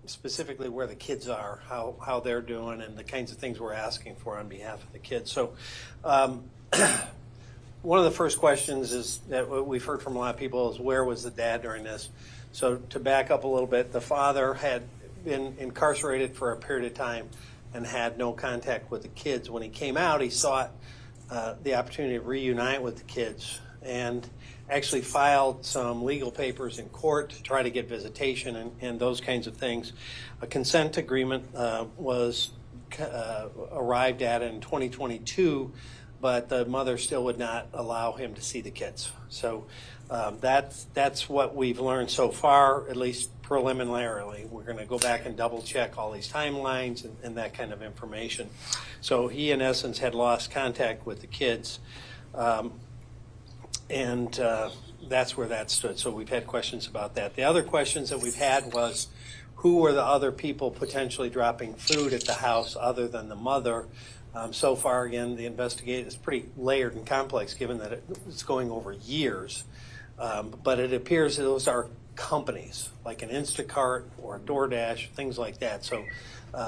specifically where the kids are, how they're doing, and the kinds of things we're asking for on behalf of the kids. So one of the first questions is that we've heard from a lot of people is, where was the dad during this? So to back up a little bit, the father had been incarcerated for a period of time and had no contact with the kids. When he came out, he sought the opportunity to reunite with the kids and actually filed some legal papers in court to try to get visitation and those kinds of things. A consent agreement was arrived at in 2022, but the mother still would not allow him to see the kids. So that's what we've learned so far, at least preliminarily. We're going to go back and double check all these timelines and that kind of information. So he, in essence, had lost contact with the kids. And that's where that stood. So we've had questions about that. The other questions that we've had was, who were the other people potentially dropping food at the house other than the mother? So far, again, the investigation is pretty layered and complex given that it's going over years. But it appears that those are companies like an Instacart or a DoorDash, things like that. So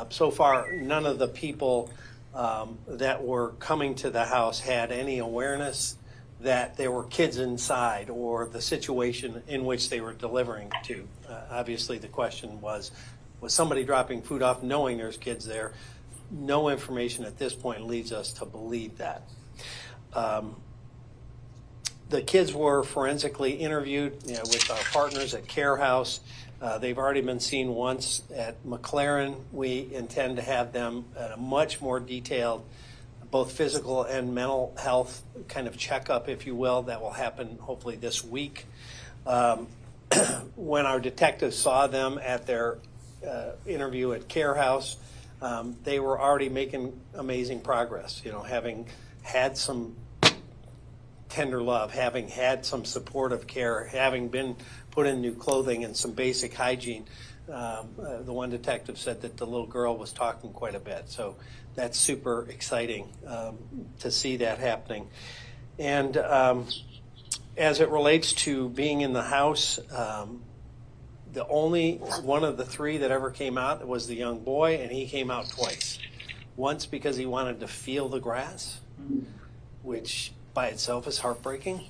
so far, none of the people that were coming to the house had any awareness that there were kids inside or the situation in which they were delivering to. Obviously, the question was somebody dropping food off knowing there's kids there? No information at this point leads us to believe that. The kids were forensically interviewed with our partners at Care House. They've already been seen once at McLaren. We intend to have them at a much more detailed both physical and mental health kind of checkup, if you will, that will happen hopefully this week. When our detectives saw them at their interview at Care House, they were already making amazing progress, having had some tender love, having had some supportive care, having been put in new clothing and some basic hygiene. The one detective said that the little girl was talking quite a bit. So that's super exciting to see that happening. And as it relates to being in the house, the only one of the three that ever came out was the young boy, and he came out twice. Once because he wanted to feel the grass, which by itself is heartbreaking,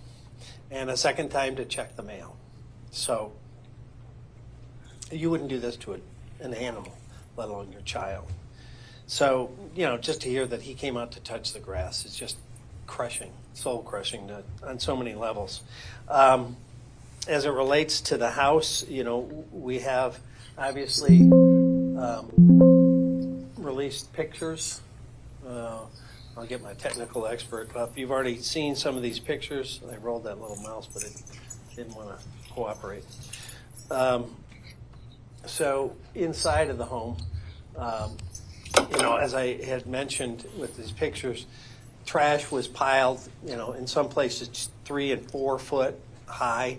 and a second time to check the mail. So you wouldn't do this to an animal, let alone your child. So, just to hear that he came out to touch the grass is just crushing, soul crushing on so many levels. As it relates to the house, we have obviously released pictures. I'll get my technical expert up. You've already seen some of these pictures. I rolled that little mouse, but it didn't want to cooperate. So inside of the home, as I had mentioned with these pictures, trash was piled, in some places 3 and 4 foot high.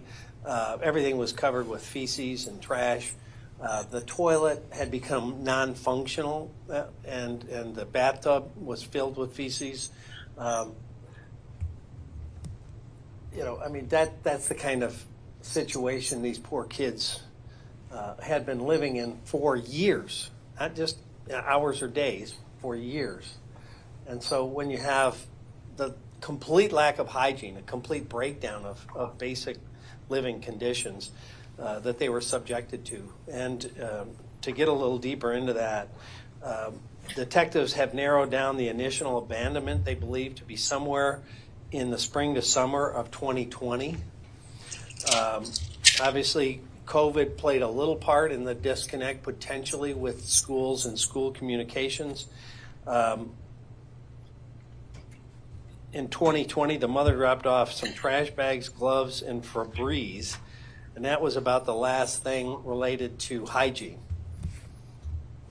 Everything was covered with feces and trash. The toilet had become non-functional, and the bathtub was filled with feces. That's the kind of situation these poor kids had been living in for years, not just hours or days, for years. And so when you have the complete lack of hygiene, a complete breakdown of basic living conditions that they were subjected to. And to get a little deeper into that, detectives have narrowed down the initial abandonment they believe to be somewhere in the spring to summer of 2020. Obviously, COVID played a little part in the disconnect potentially with schools and school communications. In 2020, the mother dropped off some trash bags, gloves, and Febreze, and that was about the last thing related to hygiene.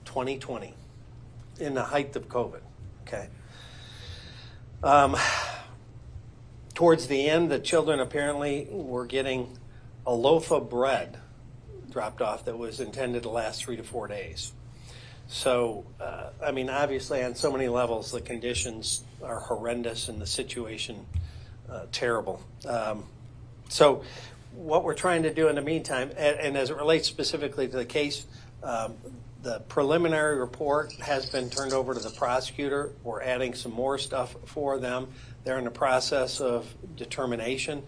2020, in the height of COVID, okay? Towards the end, the children apparently were getting a loaf of bread dropped off that was intended to last 3 to 4 days. So, obviously on so many levels, the conditions are horrendous and the situation terrible. So what we're trying to do in the meantime, and as it relates specifically to the case, The preliminary report has been turned over to the prosecutor. We're adding some more stuff for them. They're in the process of determination.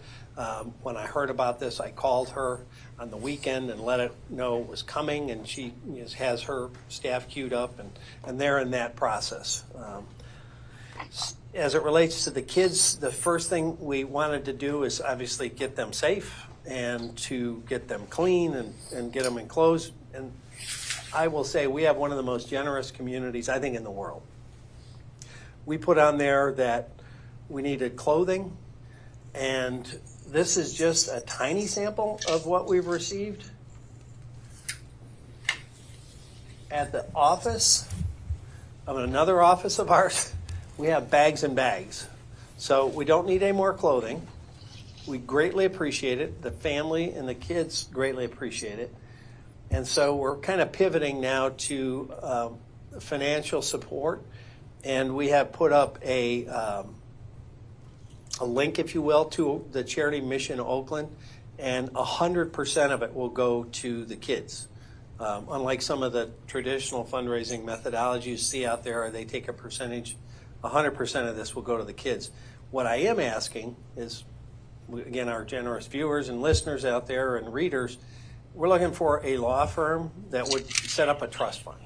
When I heard about this, I called her on the weekend and let it know it was coming, and she has her staff queued up, and they're in that process. As it relates to the kids, the first thing we wanted to do is obviously get them safe and to get them clean and get them enclosed. And I will say we have one of the most generous communities, I think, in the world. We put on there that we needed clothing, and this is just a tiny sample of what we've received. At the office of another office of ours, we have bags and bags. So we don't need any more clothing. We greatly appreciate it. The family and the kids greatly appreciate it. And so we're kind of pivoting now to financial support. And we have put up a link, if you will, to the charity Mission Oakland, and 100% of it will go to the kids. Unlike some of the traditional fundraising methodologies you see out there, they take a percentage. 100% of this will go to the kids. What I am asking is, again, our generous viewers and listeners out there and readers, we're looking for a law firm that would set up a trust fund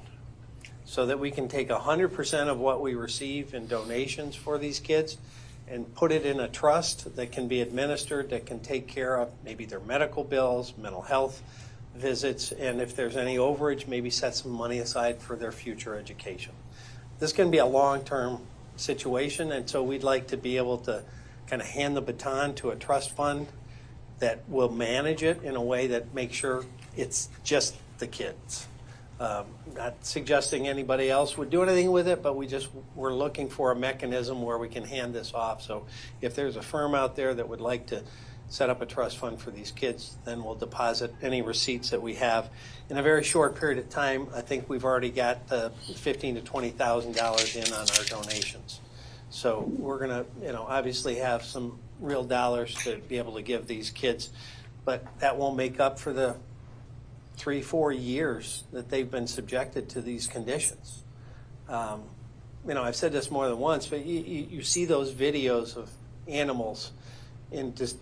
so that we can take 100% of what we receive in donations for these kids and put it in a trust that can be administered, that can take care of maybe their medical bills, mental health visits, and if there's any overage, maybe set some money aside for their future education. This can be a long-term situation, and so we'd like to be able to kind of hand the baton to a trust fund that will manage it in a way that makes sure it's just the kids. Not suggesting anybody else would do anything with it, but we're looking for a mechanism where we can hand this off. So if there's a firm out there that would like to set up a trust fund for these kids, then we'll deposit any receipts that we have. In a very short period of time, I think we've already got the $15,000 to $20,000 in on our donations. So we're going to, obviously have some real dollars to be able to give these kids, but that won't make up for the 3-4 years that they've been subjected to these conditions. I've said this more than once, but you see those videos of animals in just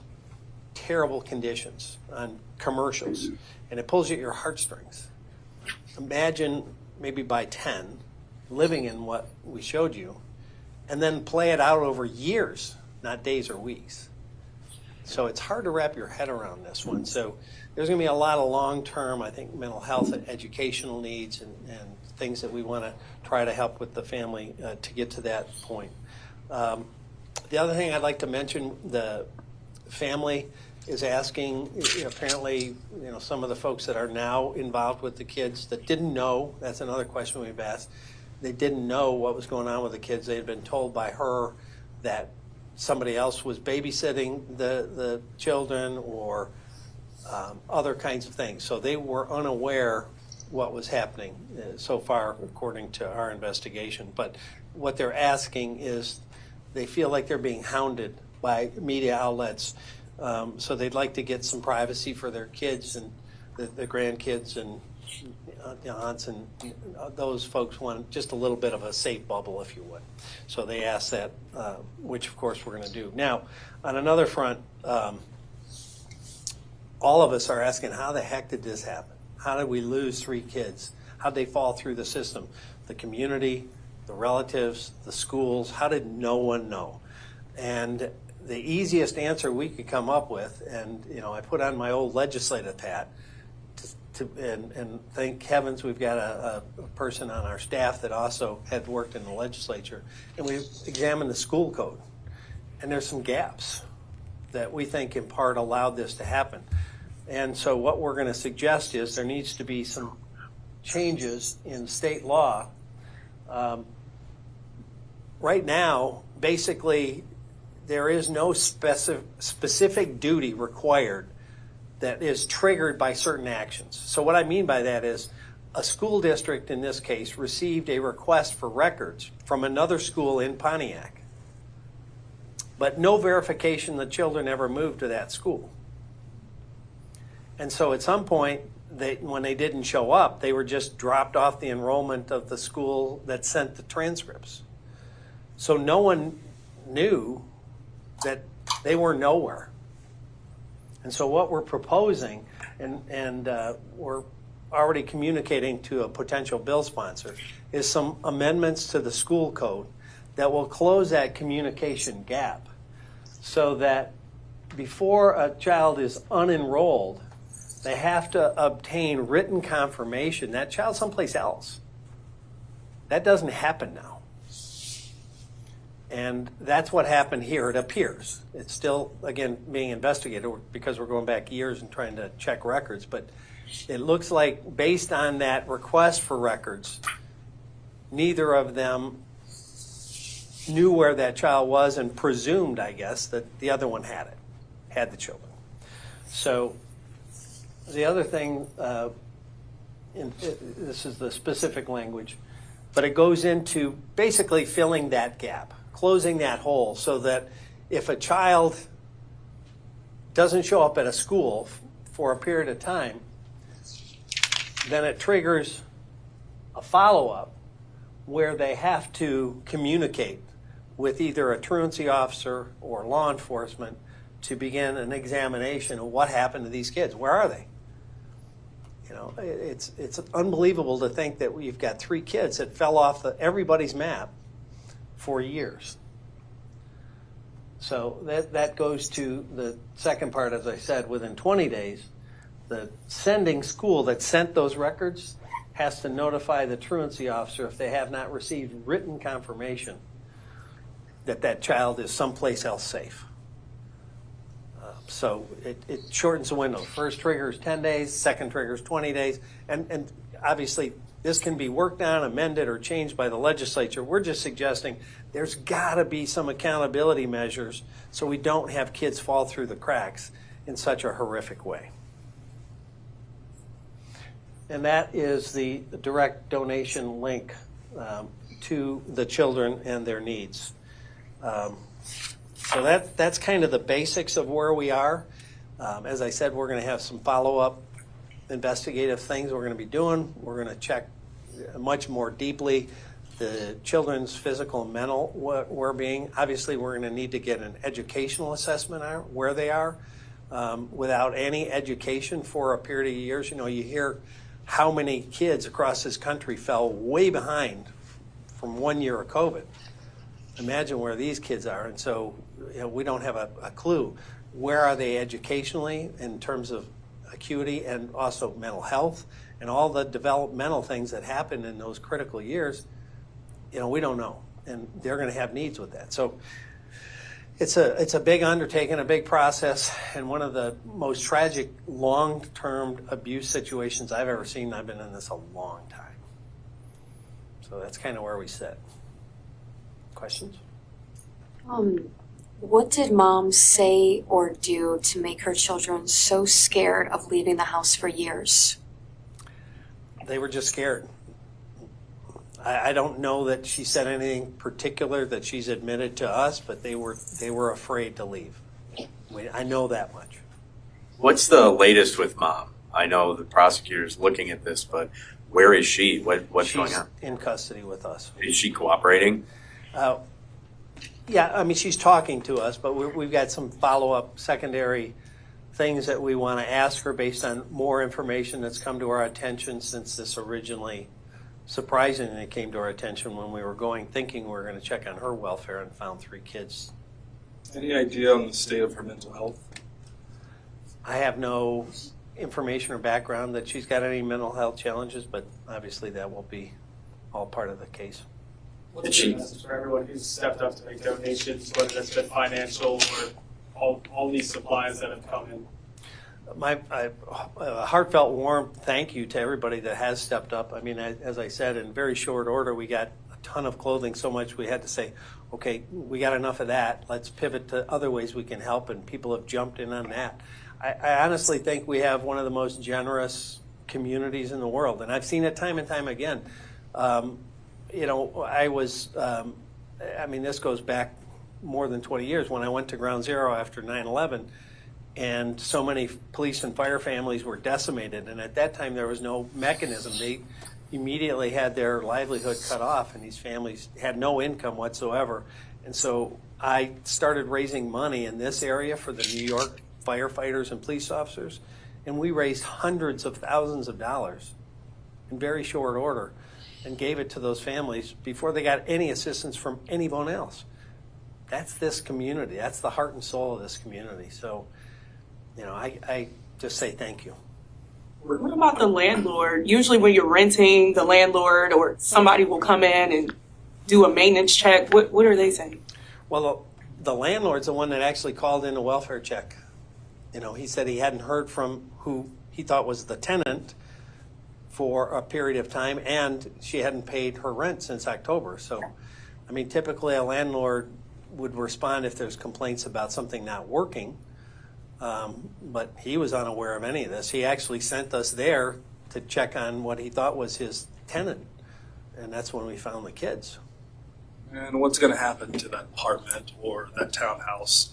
terrible conditions on commercials, and it pulls at your heartstrings. Imagine maybe by 10 living in what we showed you, and then play it out over years, not days or weeks. So it's hard to wrap your head around this one. So there's going to be a lot of long-term, I think, mental health and educational needs and things that we want to try to help with the family to get to that point. The other thing I'd like to mention, the family is asking, apparently, some of the folks that are now involved with the kids that didn't know, that's another question we've asked, they didn't know what was going on with the kids. They had been told by her that somebody else was babysitting the children or other kinds of things. So they were unaware what was happening so far, according to our investigation. But what they're asking is they feel like they're being hounded by media outlets. So they'd like to get some privacy for their kids and the grandkids and aunts, and those folks want just a little bit of a safe bubble, if you would. So they asked that, which of course we're going to do. Now, on another front, all of us are asking, how the heck did this happen? How did we lose 3 kids? How did they fall through the system? The community, the relatives, the schools, how did no one know? And the easiest answer we could come up with, and I put on my old legislative hat, and thank heavens we've got a person on our staff that also had worked in the legislature, and we examined the school code, and there's some gaps that we think in part allowed this to happen. And so what we're going to suggest is there needs to be some changes in state law. Right now, basically, there is no specific duty required that is triggered by certain actions. So what I mean by that is a school district, in this case, received a request for records from another school in Pontiac, but no verification the children ever moved to that school. And so at some point, when they didn't show up, they were just dropped off the enrollment of the school that sent the transcripts. So no one knew that they were nowhere. And so what we're proposing, and we're already communicating to a potential bill sponsor, is some amendments to the school code that will close that communication gap so that before a child is unenrolled, they have to obtain written confirmation that child's someplace else. That doesn't happen now. And that's what happened here, it appears. It's still, again, being investigated because we're going back years and trying to check records, but it looks like based on that request for records, neither of them knew where that child was and presumed, I guess, that the other one had the children. So the other thing, this is the specific language, but it goes into basically filling that gap, closing that hole so that if a child doesn't show up at a school for a period of time, then it triggers a follow-up where they have to communicate with either a truancy officer or law enforcement to begin an examination of what happened to these kids. Where are they? You know, it's unbelievable to think that we've got 3 kids that fell off everybody's map for years. So that goes to the second part, as I said, within 20 days, the sending school that sent those records has to notify the truancy officer if they have not received written confirmation that that child is someplace else safe. So it shortens the window. First trigger is 10 days, second trigger is 20 days. And obviously, this can be worked on, amended, or changed by the legislature. We're just suggesting there's got to be some accountability measures so we don't have kids fall through the cracks in such a horrific way. And that is the direct donation link to the children and their needs. So that's kind of the basics of where we are. As I said, we're going to have some follow-up investigative things we're going to be doing. We're going to check much more deeply the children's physical and mental well-being. Obviously, we're going to need to get an educational assessment on where they are. Without any education for a period of years, you know, you hear how many kids across this country fell way behind from 1 year of COVID. Imagine where these kids are. And so, you know, we don't have a clue. Where are they educationally in terms of acuity and also mental health and all the developmental things that happen in those critical years? You know, we don't know. And they're going to have needs with that. So it's a big undertaking, a big process, and one of the most tragic long-term abuse situations I've ever seen. I've been in this a long time. So that's kind of where we sit. Questions? What did mom say or do to make her children so scared of leaving the house for years? They were just scared. I don't know that she said anything particular that she's admitted to us, but they were afraid to leave. I know that much. What's the latest with mom? I know the prosecutor's looking at this, but where is she? What's going on? She's in custody with us. Is she cooperating? Yeah, I mean, she's talking to us, but we've got some follow-up secondary things that we want to ask her based on more information that's come to our attention since this originally, surprisingly, came to our attention when we were thinking we were going to check on her welfare and found 3 kids. Any idea on the state of her mental health? I have no information or background that she's got any mental health challenges, but obviously that will be all part of the case. What's the message for everyone who's stepped up to make donations, whether that's been financial or all these supplies that have come in? A heartfelt, warm thank you to everybody that has stepped up. I mean, as I said, in very short order, we got a ton of clothing, so much we had to say, okay, we got enough of that. Let's pivot to other ways we can help, and people have jumped in on that. I honestly think we have one of the most generous communities in the world, and I've seen it time and time again. You know, I mean, this goes back more than 20 years. When I went to Ground Zero after 9/11, and so many police and fire families were decimated. And at that time, there was no mechanism. They immediately had their livelihood cut off, and these families had no income whatsoever. And so I started raising money in this area for the New York firefighters and police officers, and we raised hundreds of thousands of dollars in very short order and gave it to those families before they got any assistance from anyone else. That's this community. That's the heart and soul of this community. So, I just say thank you. What about the landlord? Usually when you're renting, the landlord or somebody will come in and do a maintenance check. What are they saying? Well, the landlord's the one that actually called in a welfare check. He said he hadn't heard from who he thought was the tenant for a period of time, and she hadn't paid her rent since October. So, typically a landlord would respond if there's complaints about something not working, but he was unaware of any of this. He actually sent us there to check on what he thought was his tenant, and that's when we found the kids. And what's going to happen to that apartment or that townhouse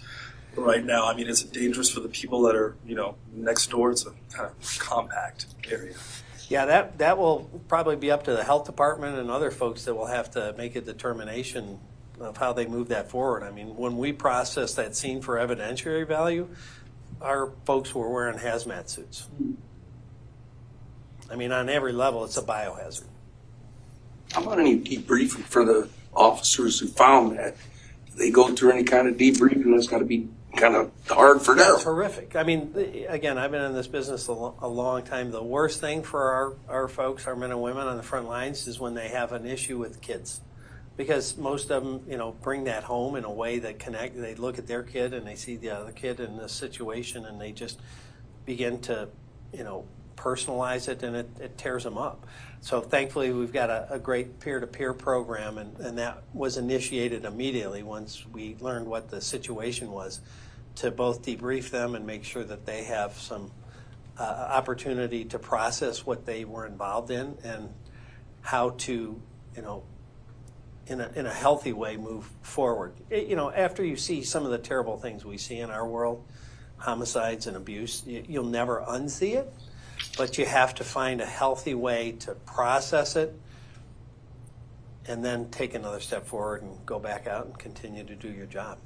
right now? Is it dangerous for the people that are, next door? It's a kind of compact area. Yeah, that will probably be up to the health department and other folks that will have to make a determination of how they move that forward. When we processed that scene for evidentiary value, our folks were wearing hazmat suits. On every level, it's a biohazard. How about any debriefing for the officers who found that? Do they go through any kind of debriefing? That's got to be kind of hard for them. That's horrific. Again, I've been in this business a long time. The worst thing for our folks, our men and women on the front lines, is when they have an issue with kids. Because most of them, bring that home in a way that connect. They look at their kid and they see the other kid in this situation, and they just begin to, personalize it, and it tears them up. So thankfully, we've got a great peer-to-peer program, and that was initiated immediately once we learned what the situation was, to both debrief them and make sure that they have some opportunity to process what they were involved in and how to, in a healthy way, move forward. After you see some of the terrible things we see in our world, homicides and abuse, you'll never unsee it, but you have to find a healthy way to process it and then take another step forward and go back out and continue to do your job.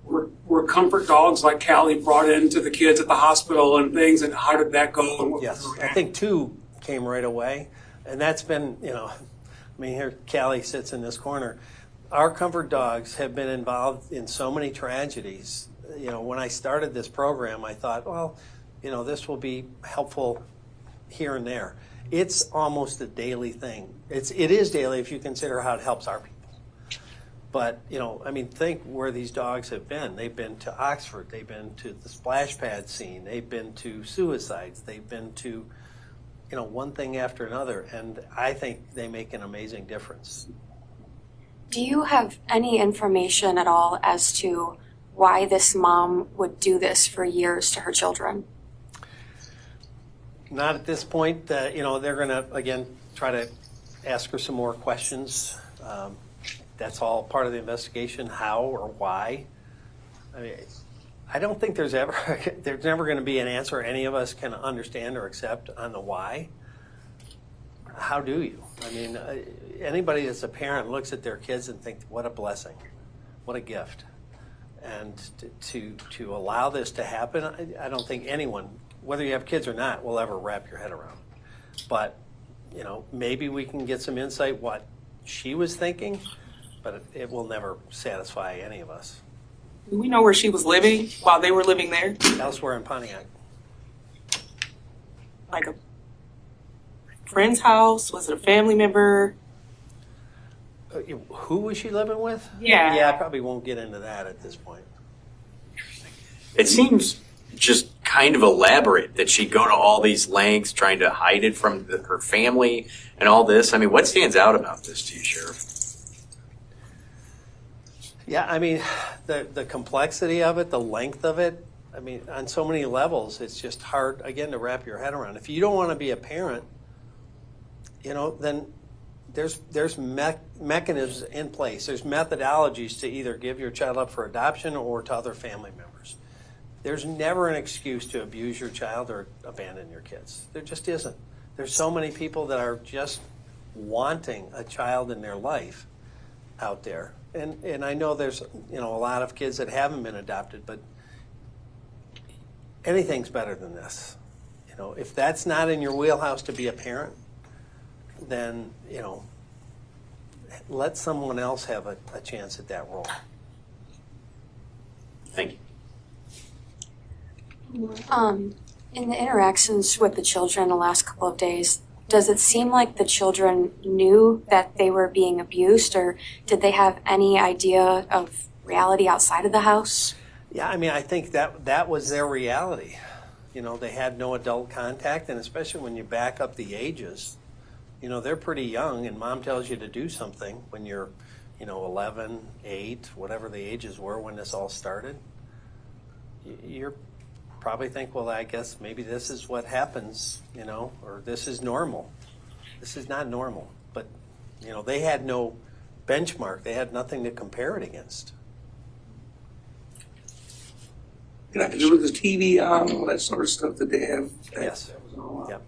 Were comfort dogs like Callie brought into the kids at the hospital and things, and how did that go? Yes, I think 2 came right away, and that's been, here Callie sits in this corner. Our comfort dogs have been involved in so many tragedies. When I started this program, I thought, well, this will be helpful here and there. It's almost a daily thing. It is daily if you consider how it helps our people. But, think where these dogs have been. They've been to Oxford. They've been to the splash pad scene. They've been to suicides. They've been to, one thing after another. And I think they make an amazing difference. Do you have any information at all as to why this mom would do this for years to her children? Not at this point. They're going to, again, try to ask her some more questions. That's all part of the investigation, how or why. I don't think there's never going to be an answer any of us can understand or accept on the why. How do you? Anybody that's a parent looks at their kids and thinks, what a blessing, what a gift. And to allow this to happen, I don't think anyone, whether you have kids or not, will ever wrap your head around. But, maybe we can get some insight what she was thinking, but it will never satisfy any of us. Do we know where she was living while they were living there? Elsewhere in Pontiac. Like a friend's house? Was it a family member? Who was she living with? Yeah. Yeah, I probably won't get into that at this point. It seems just kind of elaborate that she'd go to all these lengths trying to hide it from her family and all this. What stands out about this to you, Sheriff? Yeah, the complexity of it, the length of it, on so many levels, it's just hard, again, to wrap your head around. If you don't want to be a parent, then there's mechanisms in place. There's methodologies to either give your child up for adoption or to other family members. There's never an excuse to abuse your child or abandon your kids. There just isn't. There's so many people that are just wanting a child in their life out there. And I know there's, a lot of kids that haven't been adopted, but anything's better than this. If that's not in your wheelhouse to be a parent, then, let someone else have a chance at that role. Thank you. In the interactions with the children the last couple of days, does it seem like the children knew that they were being abused, or did they have any idea of reality outside of the house? Yeah, I think that was their reality. They had no adult contact, and especially when you back up the ages, they're pretty young, and mom tells you to do something when you're, 11, 8, whatever the ages were when this all started. You're probably think, well, I guess maybe this is what happens, or this is normal. This is not normal. But, they had no benchmark. They had nothing to compare it against. There was the TV on, all that sort of stuff that they have. Yes. That was all on. Yep.